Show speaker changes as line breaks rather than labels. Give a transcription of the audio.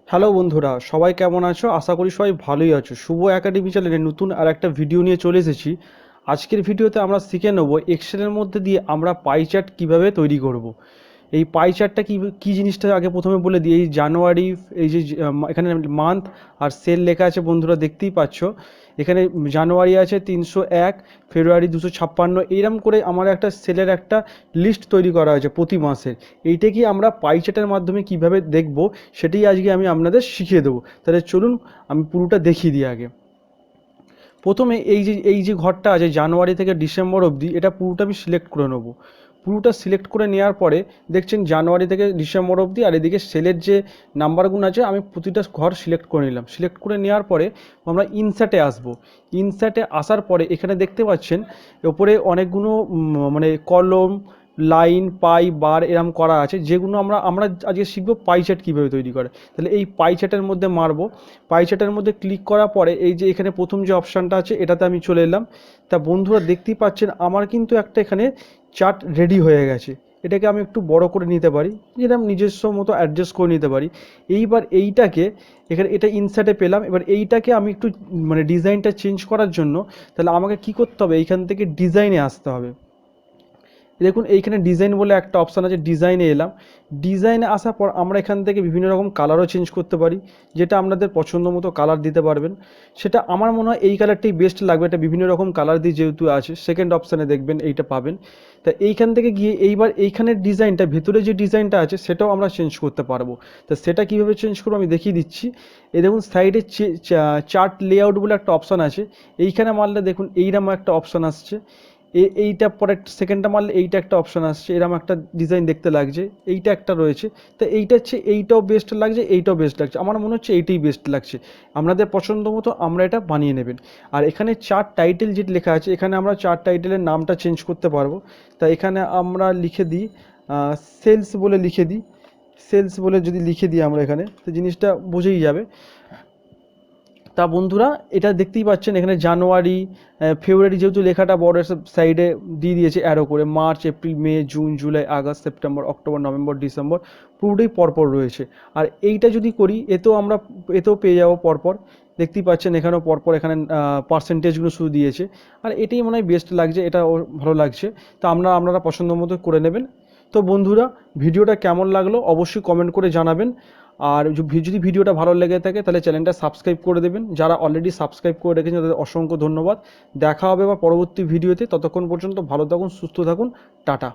Hello বন্ধুরা, সবাই কেমন আছো? আশা করি সবাই ভালোই আছো। শুভ একাডেমি চ্যানেলে নতুন আর একটা ভিডিও নিয়ে চলে এসেছি। আজকের ভিডিওতে আমরা শিখে নেব এক্সেলের মধ্যে দিয়ে আমরা পাই চার্ট কীভাবে তৈরি করব। এই পাই চার্টটা কী জিনিসটা আগে প্রথমে বলে দিই। এই জানুয়ারি, এই যে এখানে মান্থ আর সেল লেখা আছে বন্ধুরা, দেখতেই পাচ্ছ। এখানে জানুয়ারি আছে 301, ফেব্রুয়ারি 256, এইরকম করে আমার একটা সেলের একটা লিস্ট তৈরি করা হয়েছে প্রতি মাসের। এইটা কি আমরা পাই চার্টের মাধ্যমে কিভাবে দেখব, সেটাই আজকে আমি আপনাদের শিখিয়ে দেবো। তাহলে চলুন আমি পুরোটা দেখিয়ে দিই আগে। প্রথমে এই যে ঘরটা আছে জানুয়ারি থেকে ডিসেম্বর অবধি, এটা পুরোটা আমি সিলেক্ট করে নেবো। পুরোটা সিলেক্ট করে নেওয়ার পরে দেখছেন জানুয়ারি থেকে ডিসেম্বর অবধি, আর এদিকে সেলের যে নাম্বারগুলো আছে আমি প্রতিটা ঘর সিলেক্ট করে নিলাম। সিলেক্ট করে নেওয়ার পরে আমরা ইনসার্টে আসবো। ইনসার্টে আসার পরে এখানে দেখতে পাচ্ছেন ওপরে অনেকগুলো মানে কলম, লাইন, পাই, বার এরম করা আছে, যেগুলো আমরা আজকে শিখবো পাই চার্ট কীভাবে তৈরি করে। তাহলে এই পাই চার্টের মধ্যে মারবো। পাই চার্টের মধ্যে ক্লিক করার পরে এই যে এখানে প্রথম যে অপশানটা আছে এটাতে আমি চলে এলাম। তা বন্ধুরা দেখতেই পাচ্ছেন আমার কিন্তু একটা এখানে চার্ট রেডি হয়ে গেছে। এটাকে আমি একটু বড় করে নিতে পারি, যেটা আমি নিজস্ব মতো অ্যাডজাস্ট করে নিতে পারি। এইবার এইটাকে এখানে এটা ইনসার্টে পেলাম। এবার এইটাকে আমি একটু মানে ডিজাইনটা চেঞ্জ করার জন্য তাহলে আমাকে কি করতে হবে, এইখান থেকে ডিজাইনে আসতে হবে। দেখুন এইখানে ডিজাইন বলে একটা অপশান আছে, ডিজাইনে এলাম। ডিজাইনে আসার পর আমরা এখান থেকে বিভিন্ন রকম কালারও চেঞ্জ করতে পারি, যেটা আপনাদের পছন্দ মতো কালার দিতে পারবেন। সেটা আমার মনে হয় এই কালারটাই বেস্ট লাগবে। এটা বিভিন্ন রকম কালার দিয়ে যেহেতু আছে, সেকেন্ড অপশানে দেখবেন এইটা পাবেন। তা এইখান থেকে গিয়ে এইবার এইখানের ডিজাইনটা, ভেতরে যে ডিজাইনটা আছে সেটাও আমরা চেঞ্জ করতে পারবো। তা সেটা কীভাবে চেঞ্জ করবো আমি দেখিয়ে দিচ্ছি। এই দেখুন সাইডে চার্ট লেআউট বলে একটা অপশান আছে। এইখানে মারলে দেখুন এইরকম একটা অপশান আসছে। এইটা পরে সেকেন্ডটা মারলে এইটা একটা অপশান আসছে, এরকম একটা ডিজাইন দেখতে লাগছে। এইটা একটা রয়েছে। তো এইটা হচ্ছে, এইটাও বেস্ট লাগছে, এইটাও বেস্ট লাগছে। আমার মনে হচ্ছে এইটাই বেস্ট লাগছে। আপনাদের পছন্দ মতো আমরা এটা বানিয়ে নেবেন। আর এখানে চার্ট টাইটেল যেটা লেখা আছে, এখানে আমরা চার্ট টাইটেলের নামটা চেঞ্জ করতে পারবো। তা এখানে আমরা লিখে দিই সেলস বলে লিখে দিই। সেলস বলে যদি লিখে দিই আমরা এখানে, তো জিনিসটা বুঝেই যাবে। তা বন্ধুরা এটা দেখতেই পাচ্ছেন এখানে জানুয়ারি, ফেব্রুয়ারি যেহেতু লেখাটা বড় সাইডে দিয়ে দিয়েছে অ্যারো করে, March, April, May, June, July, August, September, October, November, December পুরোটাই পরপর রয়েছে। আর এইটা যদি করি এতেও পেয়ে যাবো পরপর। দেখতেই পাচ্ছেন এখানেও পরপর, এখানে পার্সেন্টেজগুলো শুধু দিয়েছে। আর এটাই মনে হয় বেস্ট লাগছে, এটা ওর ভালো লাগছে। তো আপনারা পছন্দ মতো করে নেবেন। তো বন্ধুরা ভিডিওটা কেমন লাগলো অবশ্যই কমেন্ট করে জানাবেন। আর যদি ভিডিওটা ভালো লেগে থাকে তাহলে চ্যানেলটা সাবস্ক্রাইব করে দেবেন। যারা অলরেডি সাবস্ক্রাইব করে রেখেছেন তাদের অসংখ্য ধন্যবাদ। দেখা হবে বা পরবর্তী ভিডিওতে। ততক্ষণ পর্যন্ত ভালো থাকুন, সুস্থ থাকুন, টাটা।